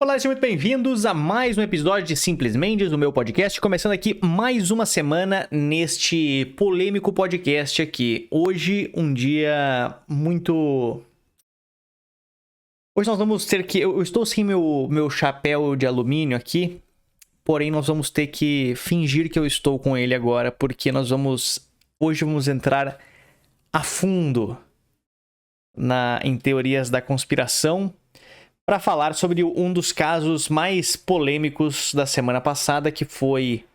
Olá, sejam muito bem-vindos a mais um episódio de Simples Mendes, o meu podcast, começando aqui mais uma semana neste polêmico podcast aqui. Hoje, um dia muito... Hoje nós vamos ter que... Eu estou sem meu chapéu de alumínio aqui, porém nós vamos ter que fingir que eu estou com ele agora, porque Hoje vamos entrar a fundo em teorias da conspiração, para falar sobre um dos casos mais polêmicos da semana passada, que foi: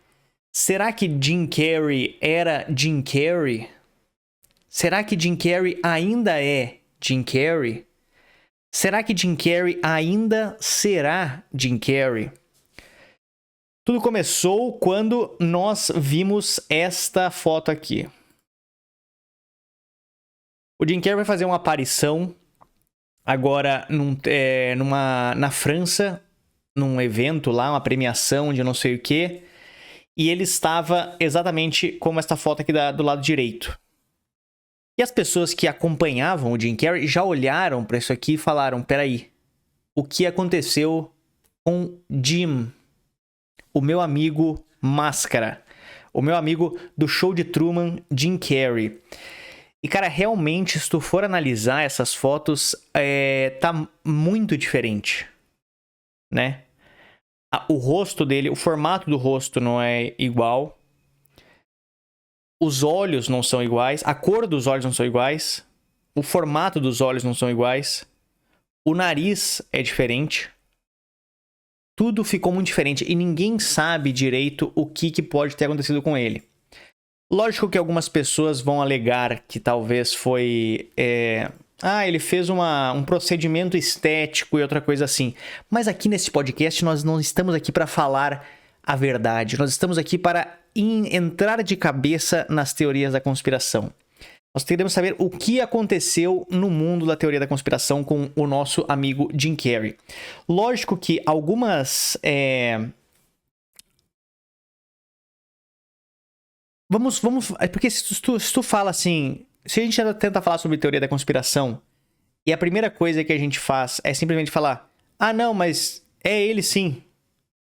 será que Jim Carrey era Jim Carrey? Será que Jim Carrey ainda é Jim Carrey? Será que Jim Carrey ainda será Jim Carrey? Tudo começou quando nós vimos esta foto aqui. O Jim Carrey vai fazer uma aparição agora na França, num evento lá, uma premiação de não sei o que, e ele estava exatamente como esta foto aqui do lado direito. E as pessoas que acompanhavam o Jim Carrey já olharam para isso aqui e falaram: peraí, o que aconteceu com Jim? O meu amigo Máscara, o meu amigo do show de Truman, Jim Carrey. E, cara, realmente, se tu for analisar essas fotos, tá muito diferente, né? O rosto dele, o formato do rosto não é igual. Os olhos não são iguais. A cor dos olhos não são iguais. O formato dos olhos não são iguais. O nariz é diferente. Tudo ficou muito diferente e ninguém sabe direito o que pode ter acontecido com ele. Lógico que algumas pessoas vão alegar que talvez foi... ele fez um procedimento estético e outra coisa assim. Mas aqui nesse podcast nós não estamos aqui para falar a verdade. Nós estamos aqui para entrar de cabeça nas teorias da conspiração. Nós queremos saber o que aconteceu no mundo da teoria da conspiração com o nosso amigo Jim Carrey. Lógico que algumas... Vamos. Porque se tu fala assim. Se a gente tenta falar sobre teoria da conspiração, e a primeira coisa que a gente faz é simplesmente falar: ah, não, mas é ele sim.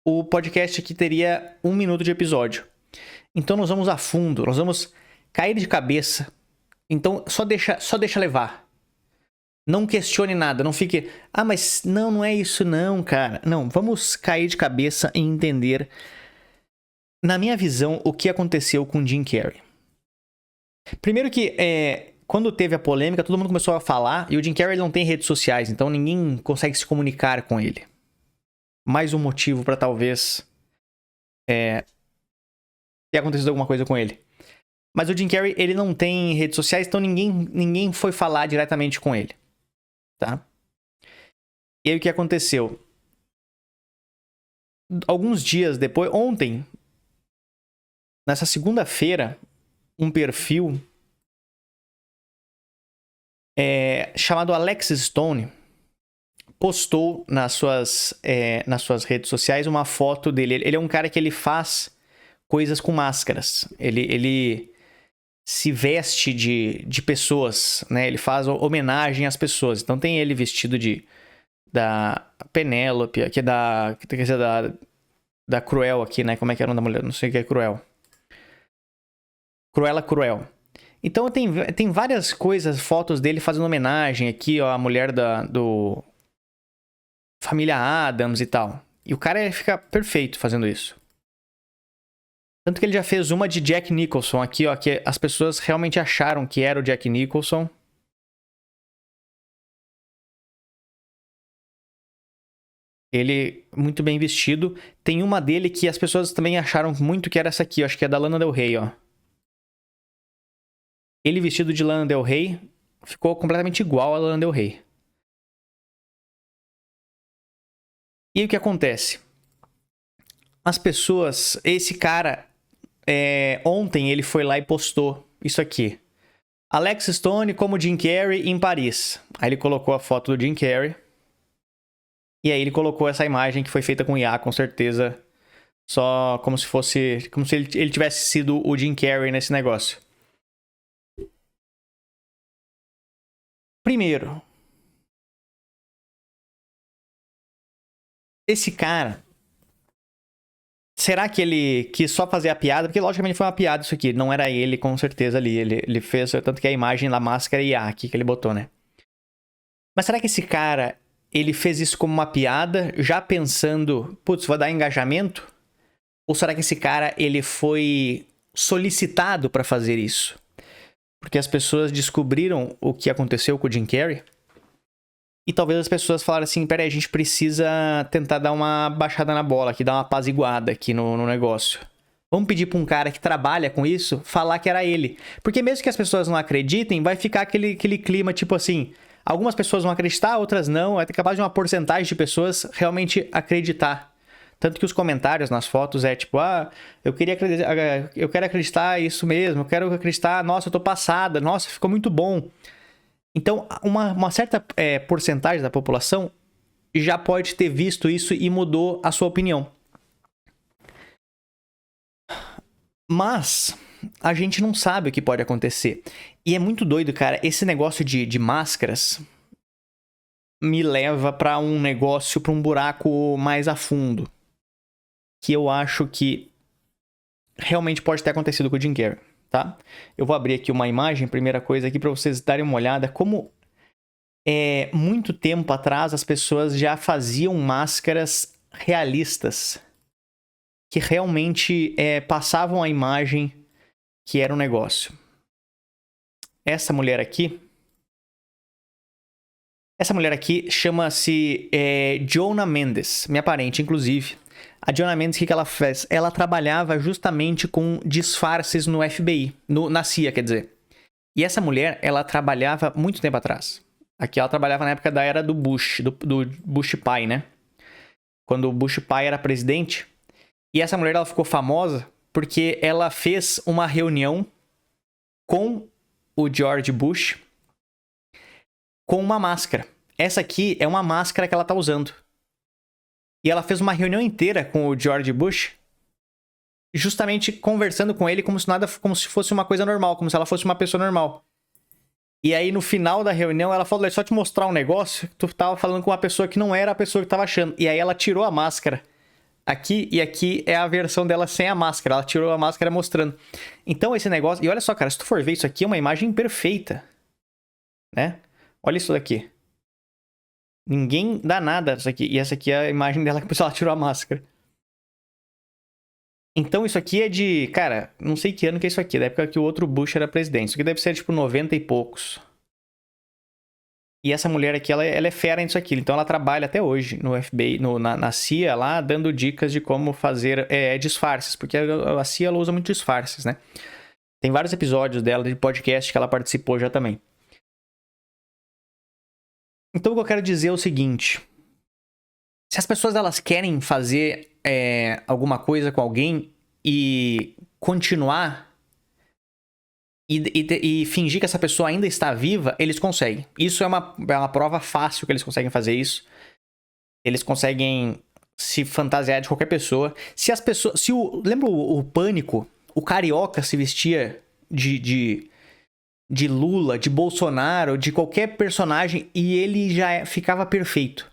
O podcast aqui teria 1 minuto de episódio. Então nós vamos a fundo, nós vamos cair de cabeça. Então só deixa levar. Não questione nada, não fique... ah, mas não é isso não, cara. Não, vamos cair de cabeça e entender, na minha visão, o que aconteceu com Jim Carrey. Primeiro que, quando teve a polêmica, todo mundo começou a falar, e o Jim Carrey não tem redes sociais, então ninguém consegue se comunicar com ele. Mais um motivo para talvez ter acontecido alguma coisa com ele. Mas o Jim Carrey, ele não tem redes sociais, então ninguém foi falar diretamente com ele. Tá? E aí o que aconteceu? Alguns dias depois, ontem, nessa segunda-feira, um perfil chamado Alex Stone postou nas suas redes sociais uma foto dele. Ele é um cara que ele faz coisas com máscaras. Ele se veste de pessoas, né? Ele faz homenagem às pessoas. Então tem ele vestido da Penélope, que é da Cruel aqui, né? Como é que é o nome da mulher? Não sei o que é Cruel. Cruella Cruel. Então tem várias coisas, fotos dele fazendo homenagem aqui, ó, a mulher do Família Addams e tal. E o cara fica perfeito fazendo isso. Tanto que ele já fez uma de Jack Nicholson aqui, ó, que as pessoas realmente acharam que era o Jack Nicholson. Ele muito bem vestido. Tem uma dele que as pessoas também acharam muito que era essa aqui, ó, acho que é da Lana Del Rey, ó. Ele vestido de Lana Del Rey ficou completamente igual a Lana Del Rey. E aí o que acontece? As pessoas... Esse cara... ontem ele foi lá e postou isso aqui. Alex Stone como Jim Carrey em Paris. Aí ele colocou a foto do Jim Carrey. E aí ele colocou essa imagem que foi feita com IA, com certeza. Só como se fosse... Como se ele tivesse sido o Jim Carrey nesse negócio. Primeiro, esse cara, será que ele quis só fazer a piada? Porque logicamente foi uma piada isso aqui, não era ele com certeza ali, ele fez, tanto que a imagem da máscara IA aqui que ele botou, né? Mas será que esse cara, ele fez isso como uma piada, já pensando, putz, vou dar engajamento? Ou será que esse cara, ele foi solicitado pra fazer isso? Porque as pessoas descobriram o que aconteceu com o Jim Carrey. E talvez as pessoas falaram assim, peraí, a gente precisa tentar dar uma baixada na bola aqui, dar uma apaziguada aqui no negócio. Vamos pedir pra um cara que trabalha com isso falar que era ele. Porque mesmo que as pessoas não acreditem, vai ficar aquele clima tipo assim, algumas pessoas vão acreditar, outras não. É capaz de uma porcentagem de pessoas realmente acreditar. Tanto que os comentários nas fotos é tipo, eu quero acreditar isso mesmo, eu quero acreditar, nossa, eu tô passada, nossa, ficou muito bom. Então, uma certa porcentagem da população já pode ter visto isso e mudou a sua opinião. Mas a gente não sabe o que pode acontecer. E é muito doido, cara, esse negócio de máscaras me leva pra um negócio, pra um buraco mais a fundo. Que eu acho que realmente pode ter acontecido com o Jim Carrey, tá? Eu vou abrir aqui uma imagem, primeira coisa aqui, pra vocês darem uma olhada como muito tempo atrás as pessoas já faziam máscaras realistas que realmente passavam a imagem que era um negócio. Essa mulher aqui chama-se Joana Mendes, minha parente, inclusive. A Joana Mendes, o que ela fez? Ela trabalhava justamente com disfarces no FBI, na CIA, quer dizer. E essa mulher, ela trabalhava muito tempo atrás. Aqui ela trabalhava na época da era do Bush, do Bush pai, né? Quando o Bush pai era presidente. E essa mulher, ela ficou famosa porque ela fez uma reunião com o George Bush com uma máscara. Essa aqui é uma máscara que ela tá usando. E ela fez uma reunião inteira com o George Bush, justamente conversando com ele como se fosse uma coisa normal, como se ela fosse uma pessoa normal. E aí, no final da reunião, ela falou, só te mostrar um negócio, tu tava falando com uma pessoa que não era a pessoa que tava achando. E aí ela tirou a máscara. Aqui e aqui é a versão dela sem a máscara. Ela tirou a máscara mostrando. Então, esse negócio... E olha só, cara, se tu for ver, isso aqui é uma imagem perfeita. Né? Olha isso daqui. Ninguém dá nada isso aqui. E essa aqui é a imagem dela que a pessoa tirou a máscara. Então isso aqui é de... Cara, não sei que ano que é isso aqui. Da época que o outro Bush era presidente. Isso aqui deve ser tipo 90 e poucos. E essa mulher aqui, ela é fera nisso aqui. Então ela trabalha até hoje no FBI, na CIA lá, dando dicas de como fazer disfarces. Porque a CIA ela usa muito disfarces, né? Tem vários episódios dela de podcast que ela participou já também. Então o que eu quero dizer é o seguinte. Se as pessoas elas querem fazer alguma coisa com alguém e continuar e fingir que essa pessoa ainda está viva, eles conseguem. Isso é uma prova fácil que eles conseguem fazer isso. Eles conseguem se fantasiar de qualquer pessoa. Se as pessoas... lembra o Pânico? O Carioca se vestia de Lula, de Bolsonaro, de qualquer personagem e ele já ficava perfeito.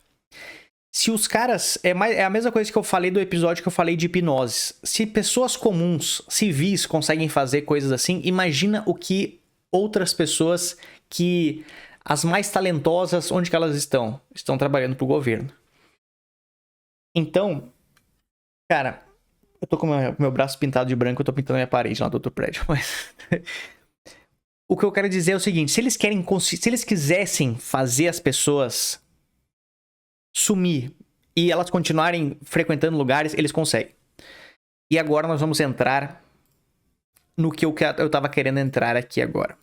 Se os caras... É a mesma coisa que eu falei do episódio que eu falei de hipnose. Se pessoas comuns, civis, conseguem fazer coisas assim, imagina o que outras pessoas que... As mais talentosas, onde que elas estão? Estão trabalhando pro governo. Então, cara, eu tô com o meu braço pintado de branco, eu tô pintando minha parede lá do outro prédio, mas... O que eu quero dizer é o seguinte, se eles quisessem fazer as pessoas sumir e elas continuarem frequentando lugares, eles conseguem. E agora nós vamos entrar no que eu tava querendo entrar aqui agora.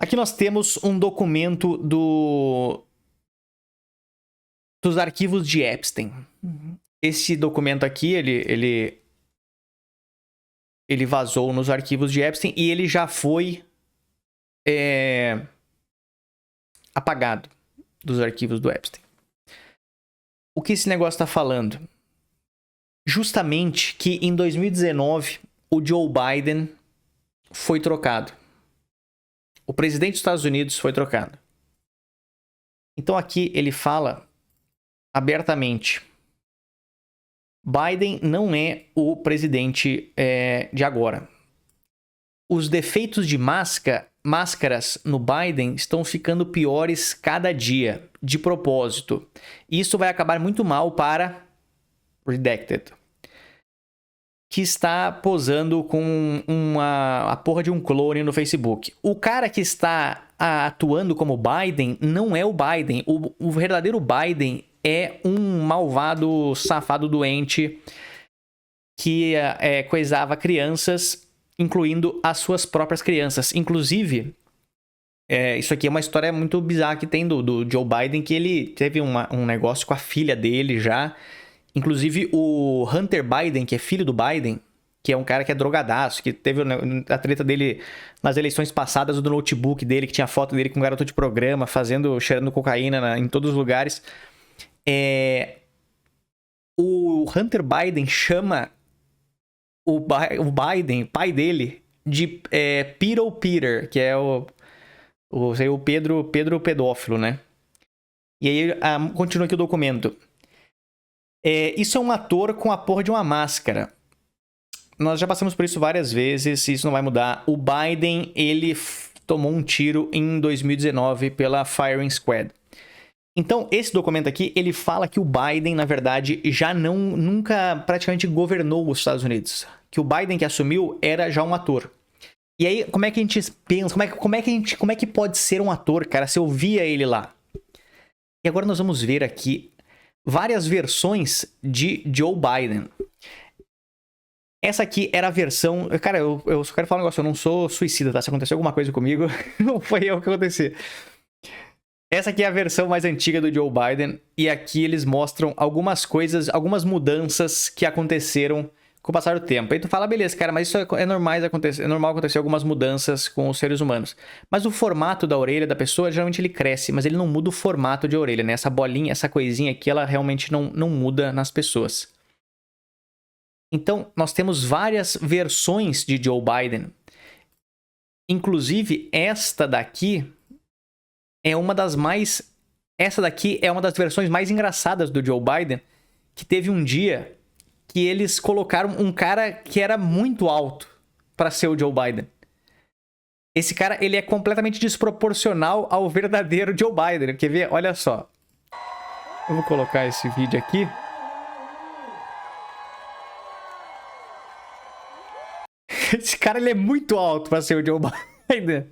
Aqui nós temos um documento dos arquivos de Epstein. Esse documento aqui, ele vazou nos arquivos de Epstein e ele já foi apagado dos arquivos do Epstein. O que esse negócio está falando? Justamente que em 2019 o Joe Biden foi trocado. O presidente dos Estados Unidos foi trocado. Então aqui ele fala abertamente: Biden não é o presidente de agora. Os defeitos de máscaras no Biden estão ficando piores cada dia, de propósito. Isso vai acabar muito mal para Redacted, que está posando com a porra de um clone no Facebook. O cara que está atuando como Biden não é o Biden. O verdadeiro Biden é um malvado, safado, doente que coisava crianças, incluindo as suas próprias crianças. Inclusive, isso aqui é uma história muito bizarra que tem do Joe Biden, que ele teve um negócio com a filha dele já. Inclusive, o Hunter Biden, que é filho do Biden, que é um cara que é drogadaço, que teve a treta dele nas eleições passadas do notebook dele, que tinha foto dele com um garoto de programa, cheirando cocaína em todos os lugares. O Hunter Biden chama o Biden, pai dele, de Peter, que é o Pedro pedófilo, né? E aí, continua aqui o documento. Isso é um ator com a porra de uma máscara. Nós já passamos por isso várias vezes, isso não vai mudar. O Biden, ele tomou um tiro em 2019 pela Firing Squad. Então, esse documento aqui, ele fala que o Biden, na verdade, nunca praticamente governou os Estados Unidos. Que o Biden que assumiu era já um ator. E aí, como é que a gente pensa? Como é que pode ser um ator, cara, se eu via ele lá? E agora nós vamos ver aqui várias versões de Joe Biden. Essa aqui era a versão... Cara, eu só quero falar um negócio, eu não sou suicida, tá? Se aconteceu alguma coisa comigo, não foi eu que aconteceu. Essa aqui é a versão mais antiga do Joe Biden, e aqui eles mostram algumas coisas, algumas mudanças que aconteceram com o passar do tempo. Aí tu fala, beleza, cara, mas isso é normal acontecer algumas mudanças com os seres humanos. Mas o formato da orelha da pessoa, geralmente ele cresce, mas ele não muda o formato de orelha, né? Essa bolinha, essa coisinha aqui, ela realmente não muda nas pessoas. Então, nós temos várias versões de Joe Biden. Inclusive, esta daqui é uma das mais... Essa daqui é uma das versões mais engraçadas do Joe Biden, que teve um dia que eles colocaram um cara que era muito alto para ser o Joe Biden. Esse cara, ele é completamente desproporcional ao verdadeiro Joe Biden. Quer ver? Olha só. Eu vou colocar esse vídeo aqui. Esse cara, ele é muito alto para ser o Joe Biden.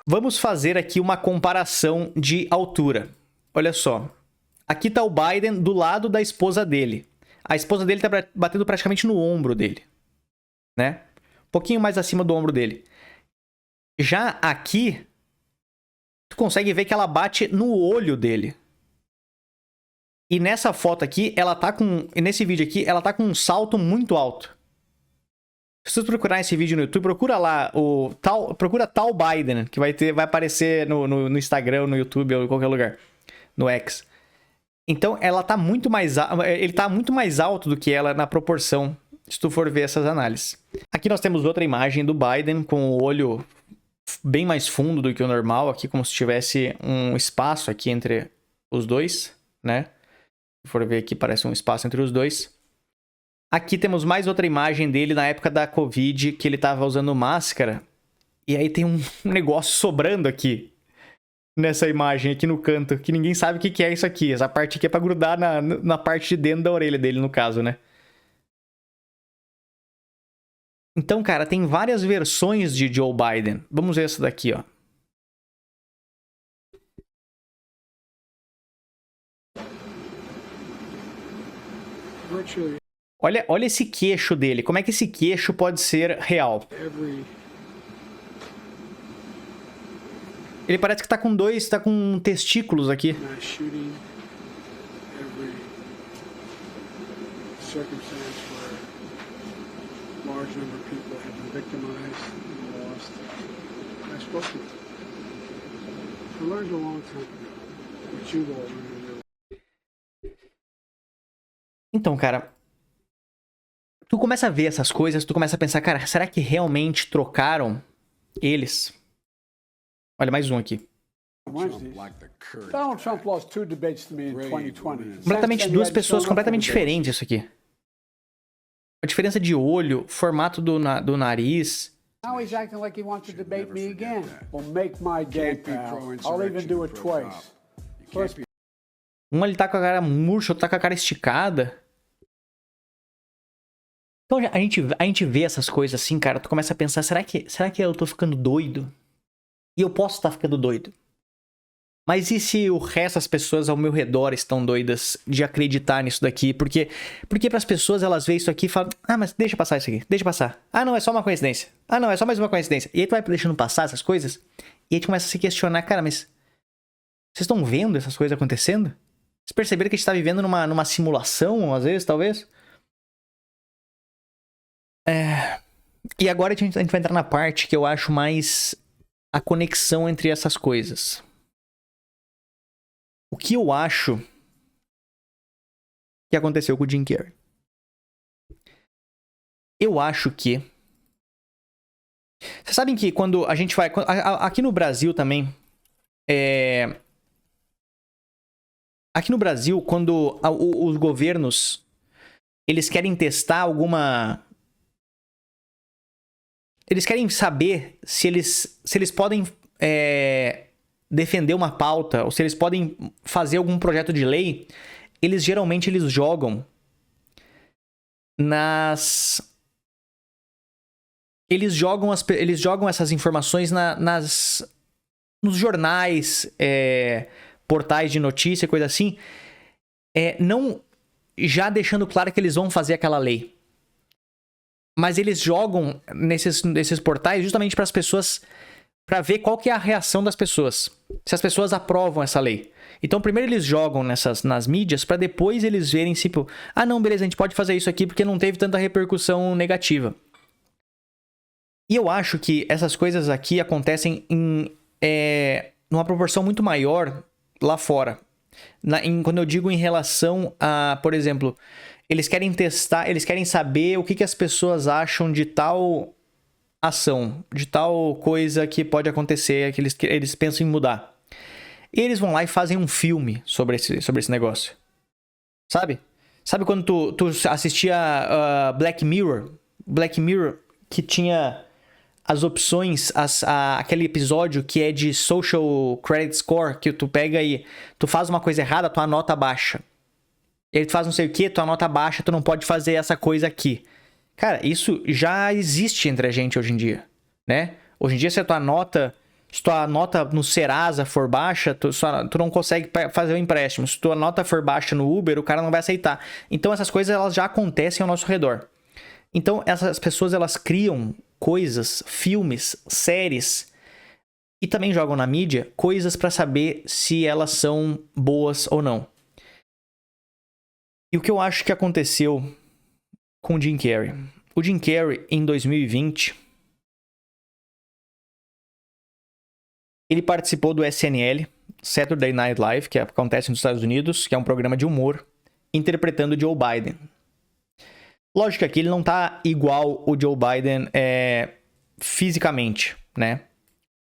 Vamos fazer aqui uma comparação de altura. Olha só. Aqui tá o Biden do lado da esposa dele. A esposa dele tá batendo praticamente no ombro dele, né? Um pouquinho mais acima do ombro dele. Já aqui, tu consegue ver que ela bate no olho dele. E nessa foto aqui, nesse vídeo aqui, ela tá com um salto muito alto. Se você procurar esse vídeo no YouTube, procura lá procura tal Biden, que vai aparecer no Instagram, no YouTube ou em qualquer lugar, no X. Então, ele tá muito mais alto do que ela na proporção, se tu for ver essas análises. Aqui nós temos outra imagem do Biden com o olho bem mais fundo do que o normal, aqui como se tivesse um espaço aqui entre os dois, né? Se for ver aqui, parece um espaço entre os dois. Aqui temos mais outra imagem dele na época da Covid, que ele tava usando máscara. E aí tem um negócio sobrando aqui, nessa imagem aqui no canto, que ninguém sabe o que é isso aqui. Essa parte aqui é pra grudar na parte de dentro da orelha dele, no caso, né? Então, cara, tem várias versões de Joe Biden. Vamos ver essa daqui, ó. Olha esse queixo dele. Como é que esse queixo pode ser real? Ele parece que tá com testículos aqui. Então, cara, tu começa a ver essas coisas, tu começa a pensar, cara, será que realmente trocaram Eles. Olha, mais um aqui. Donald Trump lost 2 debates to me in 2020. Completamente, duas pessoas completamente diferentes isso aqui. A diferença de olho, formato do nariz. Now he's acting like he wants to debate me again. Well, make my day, pal. I'll even do it twice. Um ele tá com a cara murcha, outro tá com a cara esticada. Então a gente vê essas coisas assim, cara, tu começa a pensar, será que eu tô ficando doido? E eu posso estar ficando doido. Mas e se o resto das pessoas ao meu redor estão doidas de acreditar nisso daqui? Porque pras pessoas elas veem isso aqui e falam, ah, mas deixa passar isso aqui, deixa passar. Ah, não, é só uma coincidência. Ah, não, é só mais uma coincidência. E aí tu vai deixando passar essas coisas e aí tu começa a se questionar, cara, mas vocês estão vendo essas coisas acontecendo? Vocês perceberam que a gente tá vivendo numa simulação, às vezes, talvez? E agora a gente vai entrar na parte que eu acho mais a conexão entre essas coisas. O que eu acho que aconteceu com o Jim Carrey? Eu acho que... Vocês sabem que quando a gente vai... Aqui no Brasil também... Aqui no Brasil, quando os governos... Eles querem testar alguma... Eles querem saber se eles podem defender uma pauta ou se eles podem fazer algum projeto de lei. Geralmente eles jogam eles jogam essas informações nos jornais, portais de notícia, coisa assim, não já deixando claro que eles vão fazer aquela lei. Mas eles jogam nesses portais justamente para as pessoas, para ver qual que é a reação das pessoas. Se as pessoas aprovam essa lei. Então, primeiro eles jogam nas mídias para depois eles verem, tipo, ah, não, beleza, a gente pode fazer isso aqui porque não teve tanta repercussão negativa. E eu acho que essas coisas aqui acontecem numa proporção muito maior lá fora. Quando eu digo em relação a, por exemplo... Eles querem testar, eles querem saber o que as pessoas acham de tal ação, de tal coisa que pode acontecer, que eles pensam em mudar. E eles vão lá e fazem um filme sobre esse negócio. Sabe? Sabe quando tu assistia Black Mirror? Black Mirror, que tinha as opções, aquele episódio que é de Social Credit Score, que tu pega e tu faz uma coisa errada, tua nota baixa. Ele faz não sei o que, tua nota baixa, tu não pode fazer essa coisa aqui. Cara, isso já existe entre a gente hoje em dia, né? Hoje em dia, se tua nota no Serasa for baixa, tu não consegue fazer o empréstimo. Se tua nota for baixa no Uber, o cara não vai aceitar. Então, essas coisas, elas já acontecem ao nosso redor. Então, essas pessoas, elas criam coisas, filmes, séries, e também jogam na mídia coisas pra saber se elas são boas ou não. E o que eu acho que aconteceu com o Jim Carrey? O Jim Carrey, em 2020, ele participou do SNL, Saturday Night Live, que acontece nos Estados Unidos, que é um programa de humor, interpretando o Joe Biden. Lógico que aqui ele não tá igual o Joe Biden fisicamente, né?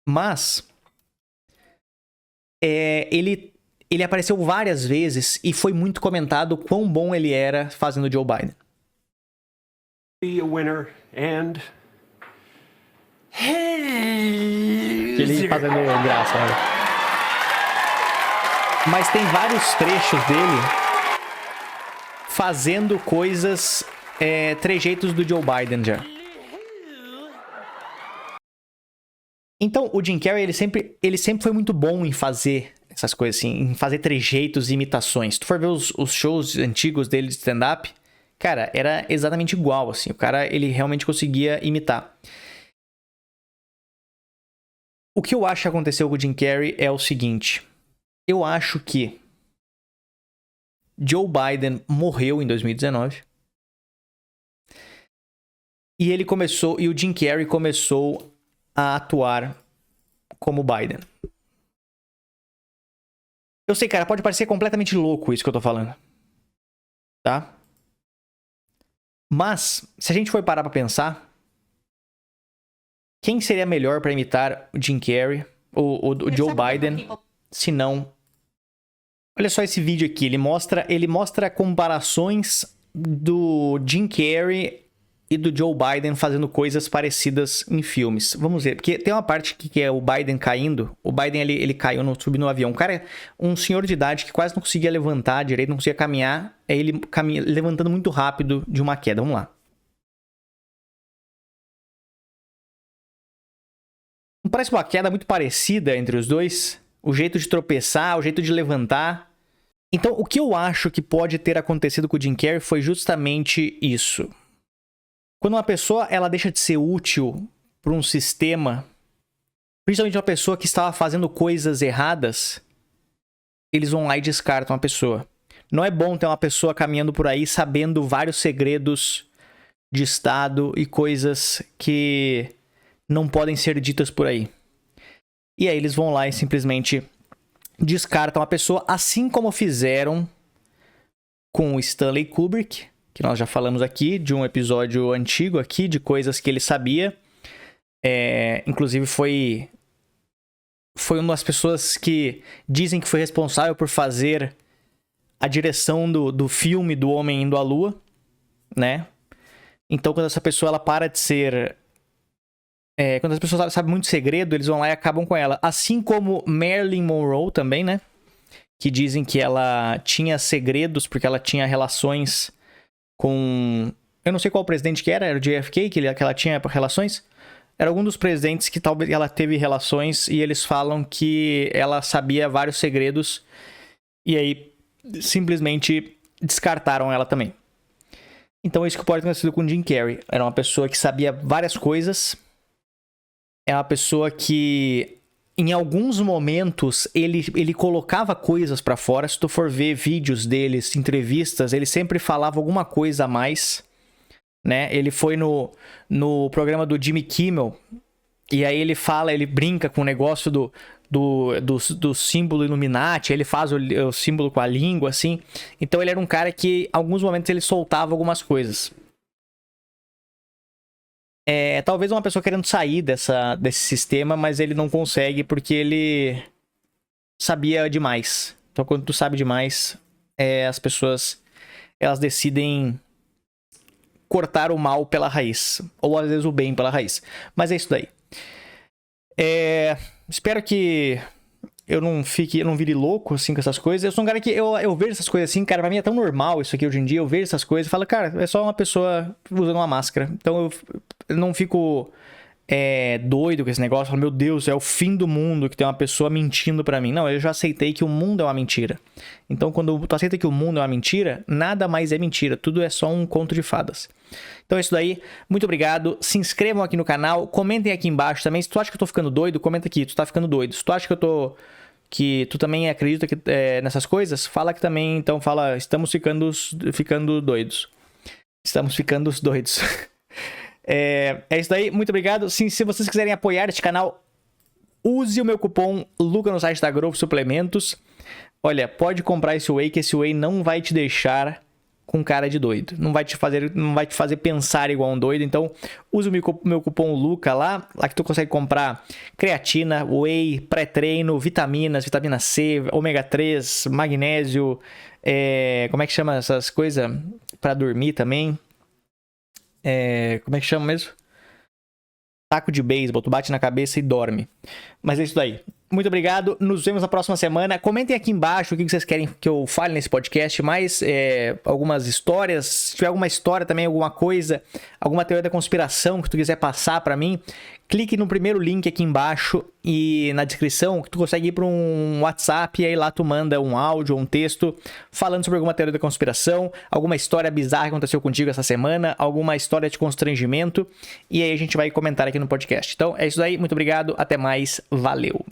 Mas ele apareceu várias vezes e foi muito comentado quão bom ele era fazendo o Joe Biden. Be a winner and Ele fazendo graça, né? Mas tem vários trechos dele fazendo coisas, trejeitos do Joe Biden já. Então, o Jim Carrey, ele sempre foi muito bom em fazer essas coisas assim, em fazer trejeitos e imitações. Se tu for ver os shows antigos dele de stand-up, cara, era exatamente igual, assim. O cara, ele realmente conseguia imitar. O que eu acho que aconteceu com o Jim Carrey é o seguinte. Eu acho que Joe Biden morreu em 2019. E o Jim Carrey começou a atuar como Biden. Eu sei, cara, pode parecer completamente louco isso que eu tô falando. Tá? Mas, se a gente for parar pra pensar, quem seria melhor para imitar o Jim Carrey, o Joe Biden, se não... Olha só esse vídeo aqui, ele mostra comparações do Jim Carrey e do Joe Biden fazendo coisas parecidas em filmes. Vamos ver, porque tem uma parte que é o Biden caindo. O Biden, ele caiu, subiu no avião. Um senhor de idade que quase não conseguia levantar direito, não conseguia caminhar. É ele levantando muito rápido de uma queda. Vamos lá. Não parece uma queda muito parecida entre os dois? O jeito de tropeçar, o jeito de levantar. Então, o que eu acho que pode ter acontecido com o Jim Carrey foi justamente isso. Quando uma pessoa ela deixa de ser útil para um sistema, principalmente uma pessoa que estava fazendo coisas erradas, eles vão lá e descartam a pessoa. Não é bom ter uma pessoa caminhando por aí sabendo vários segredos de Estado e coisas que não podem ser ditas por aí. E aí eles vão lá e simplesmente descartam a pessoa, assim como fizeram com o Stanley Kubrick, que nós já falamos aqui, de um episódio antigo aqui, de coisas que ele sabia. Inclusive foi uma das pessoas que dizem que foi responsável por fazer a direção do filme do Homem Indo à Lua, né? Então, quando essa pessoa ela para de ser... quando as pessoas sabem muito segredo, eles vão lá e acabam com ela. Assim como Marilyn Monroe também, né? Que dizem que ela tinha segredos porque ela tinha relações com... Eu não sei qual presidente que era o JFK, que ela tinha relações. Era algum dos presidentes que talvez ela teve relações e eles falam que ela sabia vários segredos e aí simplesmente descartaram ela também. Então isso que pode ter acontecido com o Jim Carrey. Era uma pessoa que sabia várias coisas. É uma pessoa que, em alguns momentos, ele colocava coisas pra fora. Se tu for ver vídeos deles, entrevistas, ele sempre falava alguma coisa a mais, né? Ele foi no programa do Jimmy Kimmel, e aí ele brinca com o negócio do símbolo Illuminati, ele faz o símbolo com a língua, assim. Então ele era um cara que, em alguns momentos, ele soltava algumas coisas. Talvez uma pessoa querendo sair desse sistema, mas ele não consegue porque ele sabia demais. Então, quando tu sabe demais, as pessoas elas decidem cortar o mal pela raiz. Ou, às vezes, o bem pela raiz. Mas é isso daí. Espero que eu não vire louco, assim, com essas coisas. Eu sou um cara que eu vejo essas coisas assim, cara, pra mim é tão normal isso aqui hoje em dia. Eu vejo essas coisas e falo, cara, é só uma pessoa usando uma máscara. Então eu não fico doido com esse negócio. Eu falo, meu Deus, é o fim do mundo que tem uma pessoa mentindo pra mim. Não, eu já aceitei que o mundo é uma mentira. Então quando tu aceita que o mundo é uma mentira, nada mais é mentira. Tudo é só um conto de fadas. Então é isso daí. Muito obrigado. Se inscrevam aqui no canal. Comentem aqui embaixo também. Se tu acha que eu tô ficando doido, comenta aqui. Tu tá ficando doido. Se tu acha que tu também acredita nessas coisas, fala que também, então fala, estamos ficando doidos. Estamos ficando doidos. É isso daí, muito obrigado. Se vocês quiserem apoiar este canal, use o meu cupom LUCA no site da Growth Suplementos. Olha, pode comprar esse whey, que esse whey não vai te deixar com cara de doido. Não vai te fazer pensar igual um doido. Então, use o meu cupom LUCA lá que tu consegue comprar creatina, whey, pré-treino, vitaminas, vitamina C, ômega 3, magnésio, como é que chama essas coisas? Pra dormir também. Como é que chama mesmo? Taco de beisebol, tu bate na cabeça e dorme. Mas é isso daí. Muito obrigado, nos vemos na próxima semana. Comentem aqui embaixo o que vocês querem que eu fale nesse podcast, mais algumas histórias, se tiver alguma história também, alguma coisa, alguma teoria da conspiração que tu quiser passar pra mim, clique no primeiro link aqui embaixo e na descrição, que tu consegue ir para um WhatsApp e aí lá tu manda um áudio ou um texto falando sobre alguma teoria da conspiração, alguma história bizarra que aconteceu contigo essa semana, alguma história de constrangimento, e aí a gente vai comentar aqui no podcast. Então é isso aí, muito obrigado, até mais, valeu!